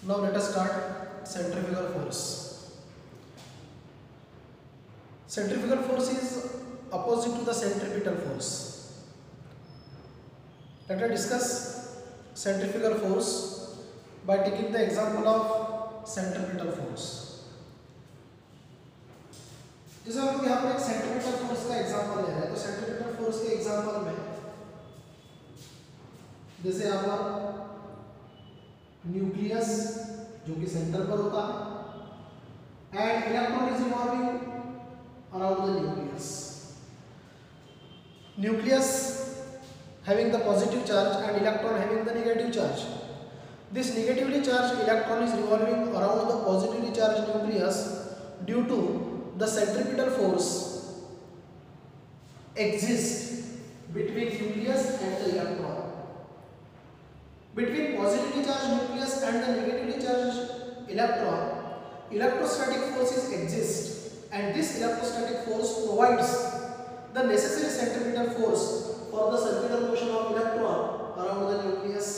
Now let us start centrifugal force. Centrifugal force is opposite to the centripetal force. Let us discuss centrifugal force by taking the example of centripetal force. जैसे हम लोग यहाँ पर एक centripetal force का example ले रहे हैं, तो सेंट्रीपिटल फोर्स के एग्जांपल में जैसे यहाँ पर न्यूक्लियस जो कि सेंटर पर होता है and electron is revolving around the nucleus. Nucleus having the positive charge and electron having the negative charge. This negatively charged electron is revolving around the positively charged nucleus due to the centripetal force exists between nucleus and the electron. Between positively charged nucleus and the negatively charged electron, electrostatic forces exist, and this electrostatic force provides the necessary centripetal force for the circular motion of electron around the nucleus.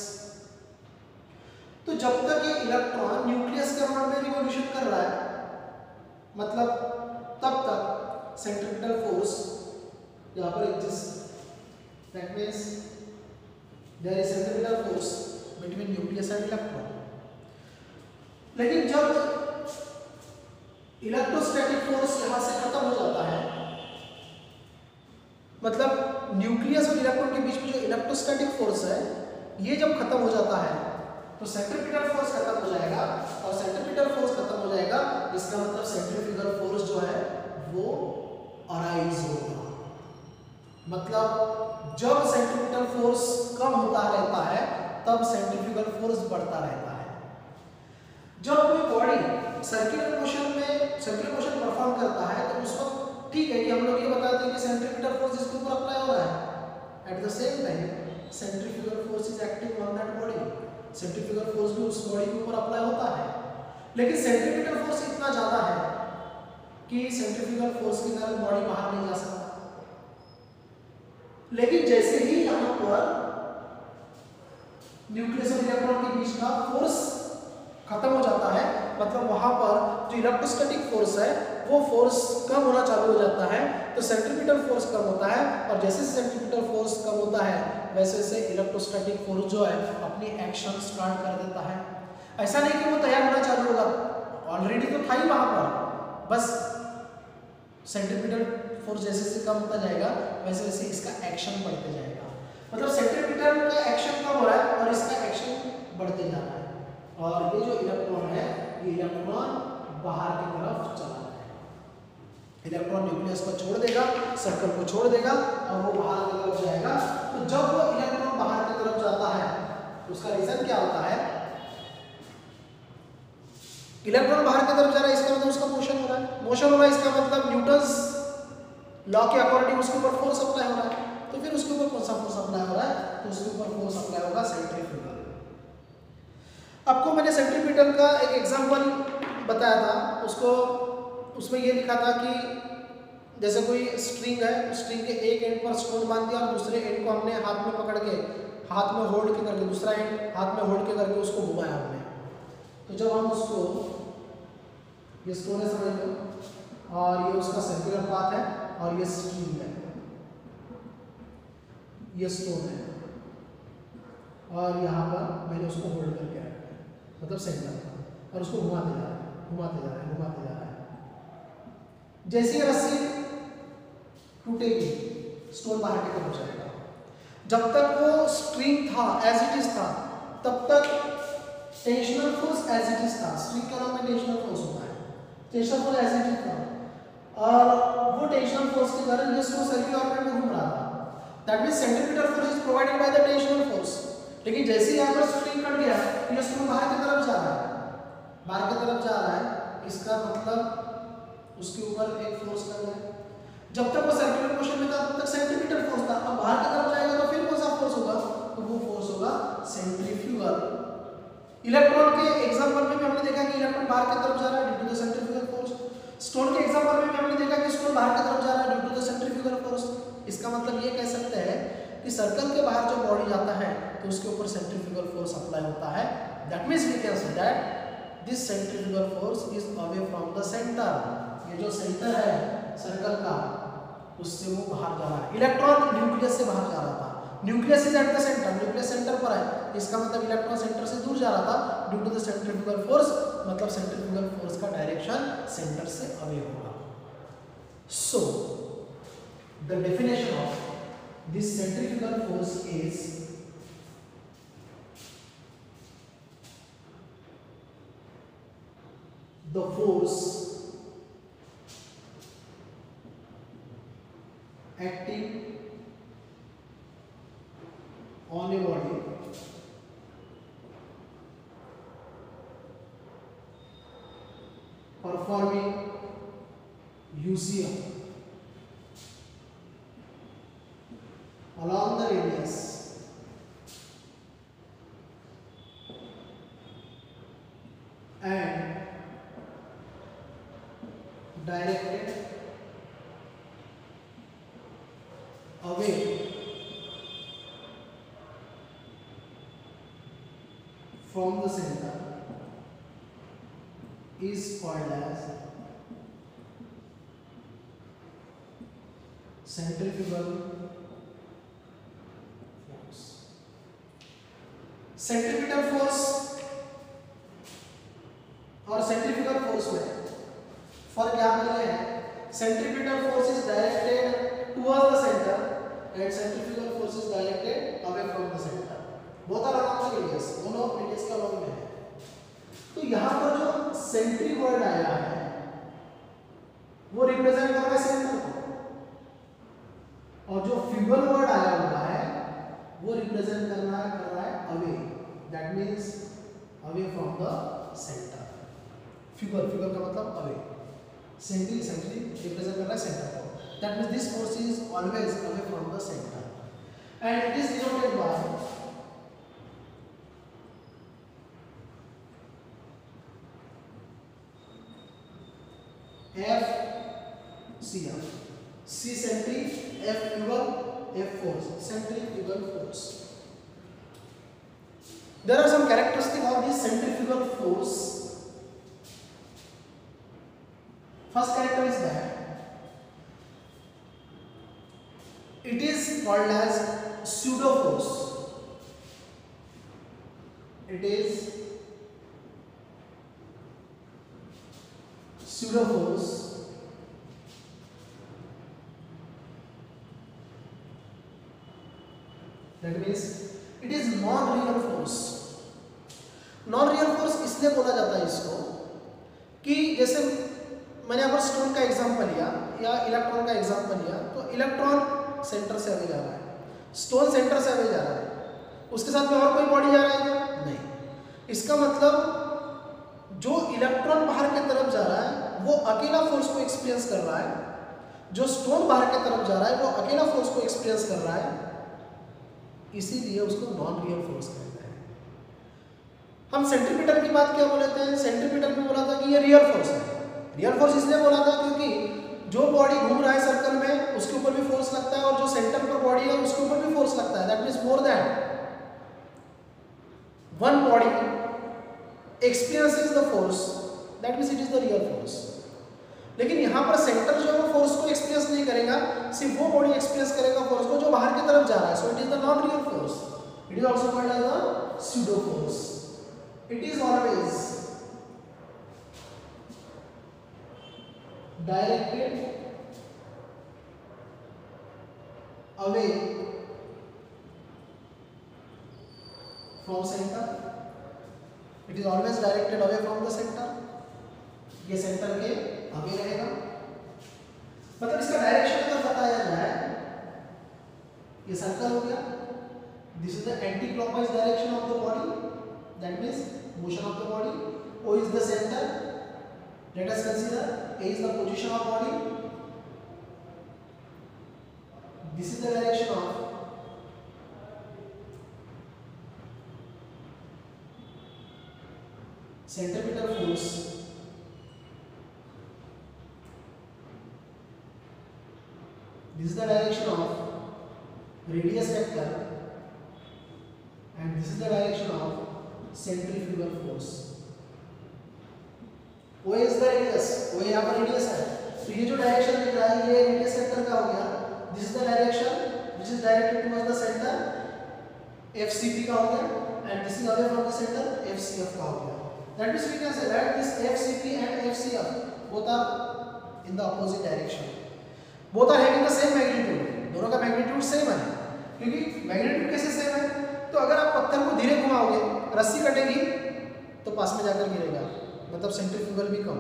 तो जब तक ये electron nucleus के around में revolution कर रहा है, मतलब तब तक सेंट्रिपिटल फोर्स यहाँ पर exist. That means there is centripetal force between nucleus and electron. लेकिन जब इलेक्ट्रोस्टैटिक फोर्स यहाँ से खत्म हो जाता है, मतलब न्यूक्लियस और इलेक्ट्रॉन के बीच में जो इलेक्ट्रोस्टैटिक फोर्स है ये जब खत्म हो जाता है तो सेंट्रिपिटल फोर्स खत्म हो जाएगा, और सेंट्रिपिटल फोर्स खत्म हो जाएगा इसका मतलब सेंट्रीफ्यूगल फोर्स जो है वो अराइज होगा. मतलब जब सेंट्रिपिटल फोर्स कम होता रहता है तब सेंट्रीफ्यूगल फोर्स बढ़ता रहता है. जब कोई बॉडी सर्कुलर मोशन परफॉर्म करता है तो उस वक्त ठीक है कि हम लोग ये बताते हैं कि सेंट्रीपिटल फोर्स इसके ऊपर अप्लाई हो रहा है. At the same time centrifugal force is acting on that body. Centrifugal force भी उस बॉडी के ऊपर अप्लाई होता है, लेकिन सेंट्रीपिटल फोर्स इतना ज्यादा है कि सेंट्रीफ्यूगल फोर्स के कारण बॉडी बाहर नहीं जा सकता. लेकिन जैसे ही यहाँ पर न्यूक्लियस और इलेक्ट्रॉन के बीच का फोर्स खत्म हो जाता है, मतलब वहां पर जो इलेक्ट्रोस्टैटिक फोर्स है वो फोर्स कम होना चालू हो जाता है, तो सेंट्रीपिटल फोर्स कम होता है, और जैसे सेंट्रीपिटल फोर्स कम होता है वैसे वैसे इलेक्ट्रोस्टैटिक फोर्स जो है अपनी एक्शन स्टार्ट कर देता है. ऐसा नहीं कि वो तैयार होना चालू होगा, ऑलरेडी तो था ही वहां पर, बस सेंट्रीपिटल फोर्स जैसे जैसे कम होता जाएगा वैसे वैसे इसका एक्शन बढ़ते जाएगा. मतलब सेंट्रीपिटल का एक्शन कम हो रहा है और इसका एक्शन बढ़ते जा रहा है, और ये जो इलेक्ट्रॉन है ये इलेक्ट्रॉन बाहर की तरफ चला जाएगा. इलेक्ट्रॉन न्यूक्लियस को छोड़ देगा, सर्कल को छोड़ देगा और वो बाहर की तरफ जाएगा. तो जब वो इलेक्ट्रॉन बाहर की तरफ जाता है तो उसका रीजन क्या होता है? इलेक्ट्रॉन बाहर की तरफ जा रहा है इसका मतलब उसका मोशन हो रहा है. मोशन हो रहा है इसका मतलब न्यूटन्स लॉ के अकॉर्डिंग उसके ऊपर फोर्स अप्लाई हो रहा है. तो फिर उसके ऊपर कौन सा फोर्स अप्लाई हो रहा है? तो उसके ऊपर फोर्स अप्लाई होगा सेंट्रीफ्यूगल. आपको मैंने सेंट्रीपिटल का एक एग्जांपल बताया था, उसमें ये लिखा था कि जैसे कोई स्ट्रिंग है, स्ट्रिंग के एक एंड पर स्टोन बांध दिया और दूसरे एंड को हमने हाथ में पकड़ के, हाथ में होल्ड के करके, दूसरा एंड हाथ में होल्ड के करके उसको घुमाया हमने. तो जब हम उसको, ये स्टोन है समझ लो, और ये उसका सर्कुलर पाथ है, और ये स्ट्रिंग है, ये स्टोन है, और यहाँ पर मैंने उसको होल्ड करके रखा है, मतलब सेंटर पर, और उसको घुमाते जा रहा है, घुमाते जा रहा है, घुमाते जा रहा है. जैसे ही रस्सी टूटेगी स्टोन बाहर की तरफ जाएगा. जब तक वो स्ट्रिंग था, एज इट इज था, तब तक tensional force as it is था. स्ट्रिंग का नाम में टेंशनल फोर्स होता है. Tensional force as it is था, और वो टेंशनल फोर्स के कारण ये स्टोन सर्कुलर ऑर्बिट में घूम रहा था. That means centripetal force is provided by the tensional force. लेकिन जैसे ही यहाँ पर स्ट्रिंग कट गया तो ये स्टोन बाहर की तरफ जा रहा है, बाहर की तरफ जा रहा है, इसका मतलब उसके ऊपर एक फोर्स लग रहा है. जब तक वो सर्कुलर मोशन में था तब तक सेंट्रीपिटल फोर्स था, अब बाहर की तरफ जाएगा तो फिर कौन सा फोर्स होगा? तो वो फोर्स होगा सेंट्रीफ्यूगल. इलेक्ट्रॉन के एग्जांपल में भी हमने देखा कि इलेक्ट्रॉन बाहर की तरफ जा रहा है due to the centrifugal force. Stone के एग्जांपल में भी हमने देखा कि स्टोन बाहर की तरफ जा रहा है due to the centrifugal force. इसका मतलब ये कह सकते हैं कि सर्कल के बाहर जो बॉडी जाता है तो उसके ऊपर सेंट्रीफ्यूगल फोर्स अप्लाई होता है। That means we can say that this centrifugal force is away from the centre. ये जो सेंटर है सर्कल का उससे वो बाहर जा रहा है। इलेक्ट्रॉन न्यूक्लियस से बाहर जा रहा था, nucleus is at the centre, nucleus centre पर है, इसका मतलब इलेक्ट्रॉन सेंटर से दूर जा रहा था due to the centrifugal force, मतलब सेंट्रीफ्यूगल फोर्स का डायरेक्शन सेंटर से अवे होगा। So the definition of this centrifugal force is the force acting on a body performing UCM along the radius and directed away from the center is called as centrifugal force. Centripetal force और centrifugal force में फर्क क्या बन गया है? Centripetal force is directed towards the centre and centrifugal force is directed away from the centre. Both are along the radius, दोनों radius के along में है। तो यहाँ पर जो सेंट्री वर्ड आया है वो रिप्रेजेंट कर रहा है सेंटर को, और जो फ्यूगल वर्ड आया हुआ है वो रिप्रेजेंट कर रहा है away, that means away from the centre. Fugal का मतलब अवे, सेंट्री रिप्रेजेंट कर रहा है सेंटर को, that means this force is always away from the centre and it is denoted by F CR, C centri, F fugal, F force, centrifugal force. There are some characteristics of this centrifugal force. First character is that it is called as pseudo force. It is pseudo force that means it is non real force. non real force इसलिए बोला जाता है इसको कि जैसे मैंने यहाँ पर स्टोन का एग्जांपल लिया या इलेक्ट्रॉन का एग्जांपल लिया, तो इलेक्ट्रॉन सेंटर से अवे जा रहा है, स्टोन सेंटर से अवे जा रहा है, उसके साथ में और कोई बॉडी जा रहा है क्या? नहीं। इसका मतलब जो इलेक्ट्रॉन बाहर की तरफ जा रहा है वो अकेला फोर्स को एक्सपीरियंस कर रहा है, जो स्टोन बाहर की तरफ जा रहा है वो अकेला फोर्स को एक्सपीरियंस कर रहा है, इसीलिए उसको नॉन रियल फोर्स कहते हैं। हम सेंट्रीपिटल की बात क्या बोले थे? सेंट्रीपिटल में बोला था कि ये रियल फोर्स है। रियल फोर्स इसलिए बोला था क्योंकि जो बॉडी घूम रहा है सर्कल में उसके ऊपर भी फोर्स लगता है और जो सेंटर पर बॉडी है उसके ऊपर भी फोर्स लगता है, that means more than one body experiences the force, that means it is the real force. लेकिन यहाँ पर सेंटर जो है वो फोर्स को एक्सपीरियंस नहीं करेगा, सिर्फ वो बॉडी एक्सपीरियंस करेगा फोर्स को जो बाहर की तरफ जा रहा है, so it is the non real force. It is also called as the pseudo force. It is always directed away from center. It is always directed away from the center. ये centre के आगे रहेगा, मतलब इसका direction अगर बताया जाए, ये सर्कल हो गया, this is the anti clockwise direction of the body, that means motion of the body, O is the center, let us consider A is the position of body, this is the direction of centripetal force, this is the direction of radius vector and this is the direction of centrifugal force. O is the radius, O यहाँ पर radius है, तो ये जो direction दिख रहा है ये रेडियस सेंटर का हो गया. This is the direction which is directed towards the center, FCP का हो गया, and this is away from the center, FCF का हो गया. That means we can say that this FCP and FCF both are in the opposite direction. Both are having the same magnitude. दोनों का magnitude same है. क्योंकि magnitude कैसे same है? तो अगर आप पत्थर को धीरे घुमाओगे, रस्सी कटेगी तो पास में जाकर गिरेगा, मतलब सेंट्रीफ्यूगल भी कम.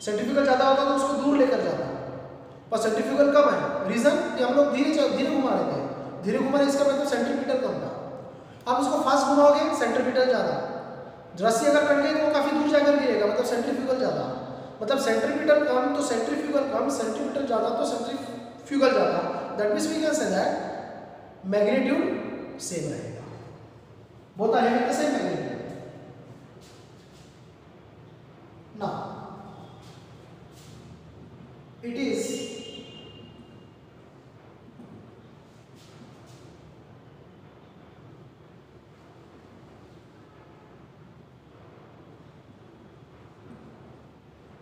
सेंट्रीफ्यूगल ज़्यादा होता तो उसको दूर लेकर जाता, पर सेंट्रीफ्यूगल कम है. रीजन कि हम लोग धीरे घुमा रहे थे. धीरे घुमाने इसका मतलब सेंट्रीपिटल कम था. आप उसको फास्ट घुमाओगे, सेंट्रीपिटल ज़्यादा. रस्सी अगर कट गई तो वो काफ़ी दूर जाकर गिरेगा, मतलब सेंट्रीफ्यूगल ज़्यादा. मतलब सेंट्रीपिटल कम तो सेंट्रीफ्यूगल कम, सेंट्रीपिटल ज़्यादा तो सेंट्रीफ्यूगल ज़्यादा. That means we can say that magnitude same रहेगा. Both are having the same magnitude. Now it is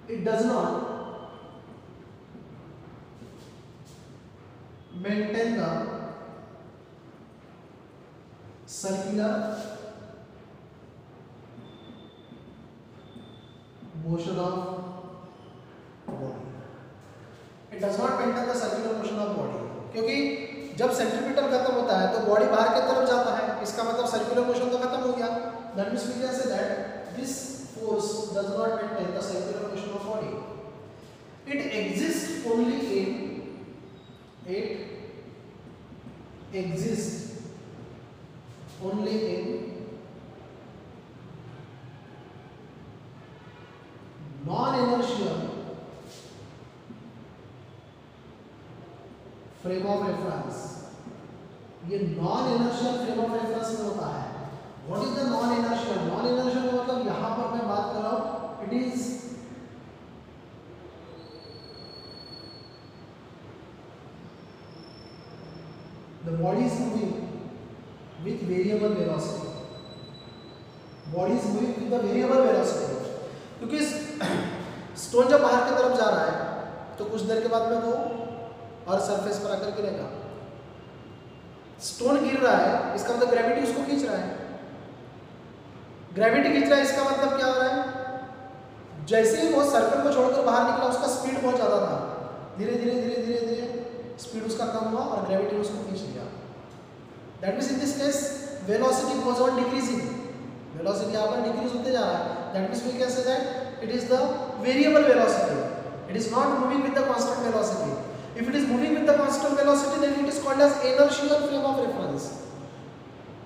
it does not maintain the circular motion of body. It does not maintain the circular motion of body. क्योंकि जब centripetal खत्म होता है तो body बाहर की तरफ जाता है, इसका मतलब सर्कुलर मोशन तो खत्म हो गया. That means we can say that this force does not maintain the circular motion of body. It exists only in non-inertial frame of reference. ये non-inertial frame of reference में होता है. What is the non-inertial? Non-inertial का मतलब यहाँ पर मैं बात कर रहा हूँ, it is the body is moving with variable velocity. Body is moving with the variable velocity. क्योंकि स्टोन जब बाहर की तरफ जा रहा है तो कुछ देर के बाद में वो और सरफेस पर आकर गिरेगा. स्टोन गिर रहा है, इसका मतलब ग्रेविटी उसको खींच रहा है. ग्रेविटी खींच रहा है, इसका मतलब क्या हो रहा है? जैसे ही वो सर्कल को छोड़कर बाहर निकला उसका स्पीड बहुत ज़्यादा था. धीरे धीरे स्पीड उसका कम हुआ और ग्रेविटी उसको खींच लिया. That means in this case velocity goes on decreasing. Velocity यहाँ पर डिक्रीज होते जा रहा है. That means we can say that it is the variable velocity. It is not moving with the constant velocity. If it is moving with the constant velocity, then it is called as inertial frame of reference.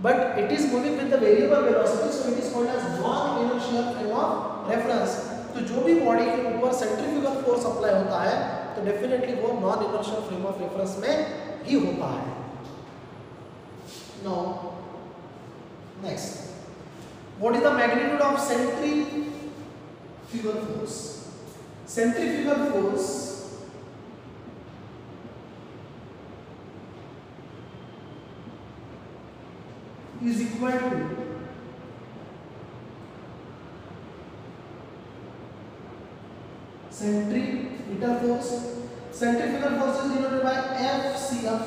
But it is moving with the variable velocity, so it is called as non-inertial frame of reference. तो जो भी body के ऊपर centrifugal force apply होता है तो definitely वो non inertial frame of reference में ही होता है. Now, next, what is the magnitude of centrifugal force? Centrifugal force is equal to centripetal force. Centrifugal force is denoted by FCF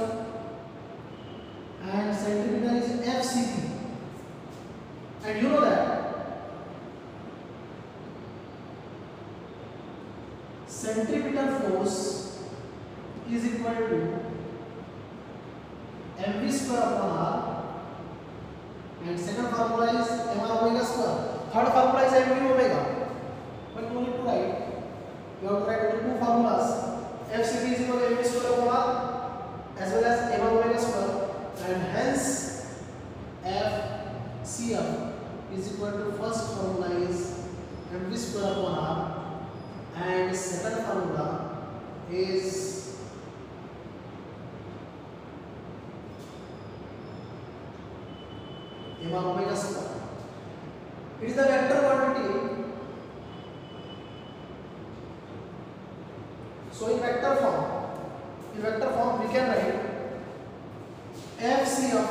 and centripetal is FCP. And you know that centripetal force is equal to mv square upon r. And second formula is mr omega square. Third formula is mv omega. But you need to write. You have to write only two formulas. FCP is equal to mv square upon r as well as mr omega square. And hence FCF is equal to first formula is mv square upon r and second formula is mr omega square. It is the vector quantity. So in vector form we can write FCF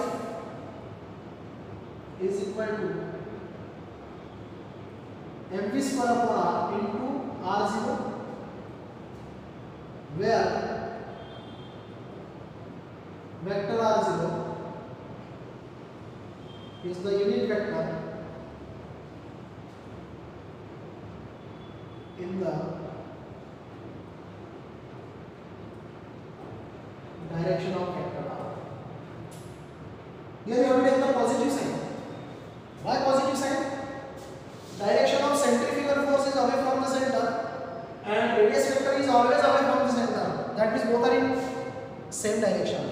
is equal to mv square upon r into r0 where vector r0 is the unit vector in the direction of vector r. Here you have to take the positive sign. Why positive sign? Direction of centrifugal force is away from the center and radius vector is always away from the center. That means both are in same direction.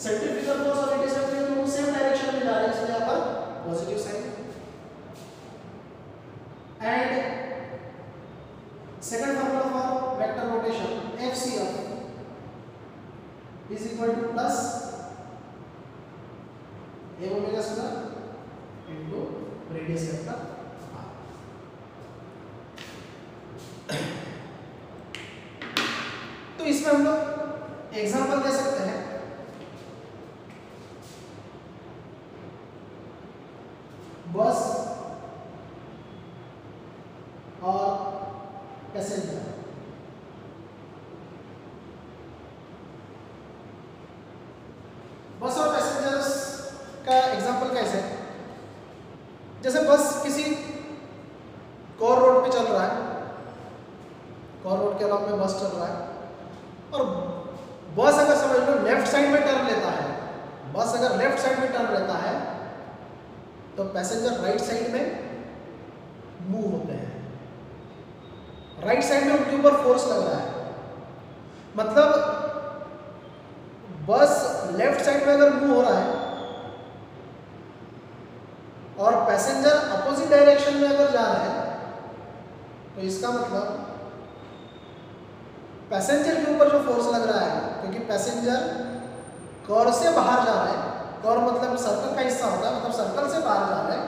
Centrifugal force और radius vector दोनों same direction में जा रहे हैं, इसलिए यहाँ पर positive sign. And second formula for vector rotation FCF is equal to plus a omega square into radius vector r. तो इसमें हम लोग एग्जांपल दे सकते हैं। बस और पैसेंजर। बस और पैसेंजर्स का एग्जांपल कैसे है? जैसे बस किसी कोर रोड पे चल रहा है, कोर रोड के अलावा में बस चल रहा है और बस अगर समझ लो लेफ्ट साइड में टर्न लेता है, बस अगर लेफ्ट साइड में टर्न लेता है तो पैसेंजर राइट साइड में मूव होते हैं। राइट साइड में उनके ऊपर फोर्स लग रहा है, मतलब बस लेफ्ट साइड में अगर मूव हो रहा है और पैसेंजर अपोजिट डायरेक्शन में अगर जा रहा है तो इसका मतलब पैसेंजर के ऊपर जो फोर्स लग रहा है, क्योंकि पैसेंजर कर्व से बाहर जा रहा है, कर्व मतलब सर्कल का हिस्सा होता है, मतलब सर्कल से बाहर जा रहा है,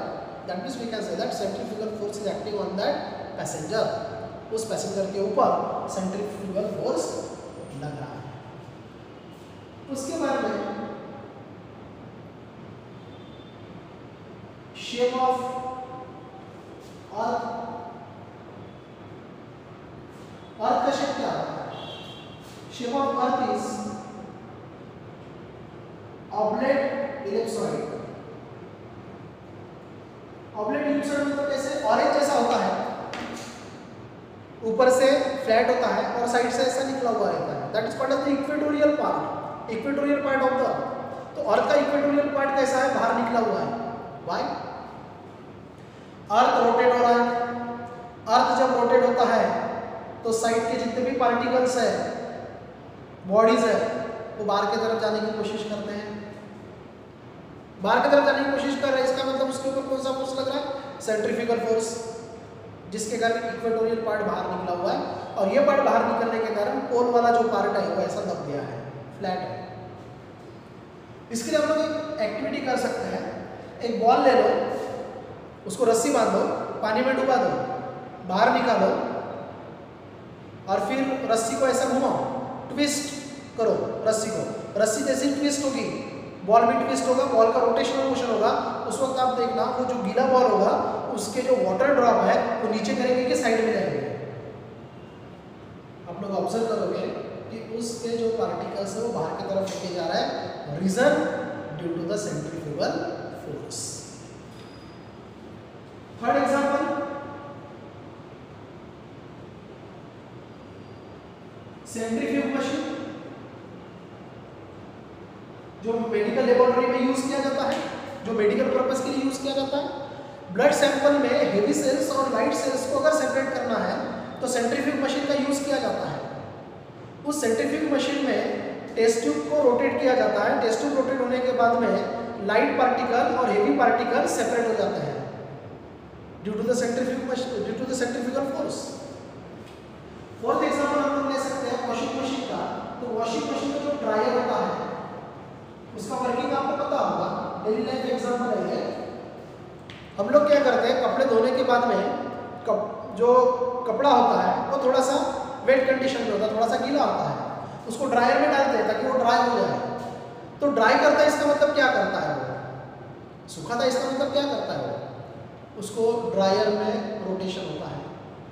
that means we can say that centrifugal force is acting on that passenger. उस पैसेंजर के ऊपर सेंट्रीफ्यूगल फोर्स लग रहा है। उसके बाद में शेप ऑफ अर्थ का शेप क्या होता है? Shape of earth is oblate ellipsoid. Oblate ellipsoid मतलब कैसे? ऑरेंज जैसा होता है, ऊपर से फ्लैट होता है और साइड से ऐसा निकला हुआ रहता है, that is called as the equatorial part, equatorial part of the earth. तो अर्थ का इक्वेटोरियल पार्ट कैसा है? बाहर निकला हुआ है। व्हाई? अर्थ रोटेट हो रहा है, अर्थ जब रोटेट होता है तो साइड के जितने भी पार्टिकल्स है, बॉडीज है, वो बाहर की तरफ जाने की कोशिश करते हैं, बाहर की तरफ जाने की कोशिश कर रहे हैं। इसका मतलब उसके ऊपर कौन सा फोर्स लग रहा है? सेंट्रीफ्यूगल फोर्स, जिसके कारण इक्वेटोरियल पार्ट बाहर निकला हुआ है और ये पार्ट बाहर निकलने के कारण पोल वाला जो पार्ट है वो ऐसा दब गया है, फ्लैट है। इसके लिए हम लोग एक एक्टिविटी कर सकते हैं। एक बॉल ले लो, उसको रस्सी बांधो, पानी में डुबा दो, बाहर निकालो और फिर रस्सी को ऐसा घुमाओ, ट्विस्ट करो रस्सी को। रस्सी जैसी ट्विस्ट होगी बॉल भी ट्विस्ट होगा, बॉल का रोटेशनल मोशन होगा। उस वक्त आप देखना वो जो गीला बॉल होगा उसके जो वाटर ड्रॉप है वो नीचे करेंगे कि साइड में जाएंगे। आप लोग ऑब्जर्व करोगे कि उसके जो पार्टिकल्स है वो बाहर की तरफ लेके जा रहा है, reason due to the centrifugal force. Third example, centrifuge machine जो मेडिकल लेबोरेटरी में यूज किया जाता है, जो मेडिकल पर्पस के लिए यूज किया जाता है। ब्लड सैंपल में हेवी सेल्स और लाइट सेल्स को अगर सेपरेट करना है तो सेंट्रीफ्यूग मशीन का यूज किया जाता है। उस सेंट्रीफ्यूग मशीन में टेस्ट ट्यूब को रोटेट किया जाता है। टेस्ट ट्यूब रोटेट होने के बाद में लाइट पार्टिकल और हेवी पार्टिकल सेपरेट हो जाते हैं due to the centrifugal force. Fourth example हम लोग ले सकते हैं वॉशिंग मशीन का। तो वॉशिंग मशीन का जो ड्रायर होता है उसका वर्किंग आपको पता होगा, डेली लाइफ एग्जांपल है ये। हम लोग क्या करते हैं, कपड़े धोने के बाद में जो कपड़ा होता है वो थोड़ा सा वेट कंडीशन में होता है, थोड़ा सा गीला होता है, उसको ड्रायर में डालते हैं ताकि वो ड्राई हो जाए। तो ड्राई करता है, इसका मतलब क्या करता है सुखाता है इसका मतलब क्या करता है वो, उसको ड्रायर में रोटेशन होता है,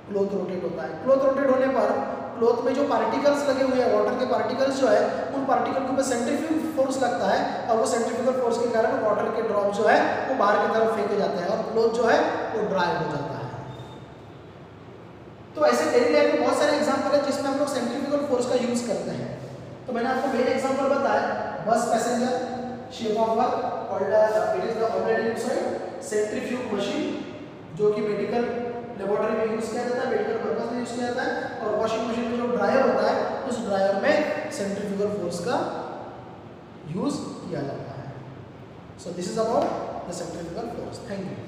क्लॉथ रोटेट होता है। क्लॉथ रोटेट होने पर क्लॉथ में जो पार्टिकल्स लगे हुए हैं, वाटर के पार्टिकल्स जो है, उन पार्टिकल के ऊपर सेंट्रीफ्यूगल फोर्स लगता है और वो सेंट्रीफ्यूगल फोर्स के कारण वाटर के ड्रॉप जो है वो बाहर की तरफ फेंके जाते हैं और क्लॉथ जो है वो ड्राई हो जाता है। तो ऐसे डेली लाइफ में बहुत सारे एग्जांपल है जिसमें हम लोग सेंट्रीफ्यूगल फोर्स का यूज करते हैं। तो मैंने आपको मेन एग्जांपल बताया, बस passenger shape of work called it is the operated inside centrifuge machine, जो कि मेडिकल लेबोरेटरी में यूज किया जाता है, मेडिकल पर्पस में यूज किया जाता है। और वॉशिंग मशीन में जो ड्रायर होता है, उस ड्रायर में सेंट्रीफ्यूगल फोर्स का यूज किया जाता है। So this is about the centrifugal force. Thank you.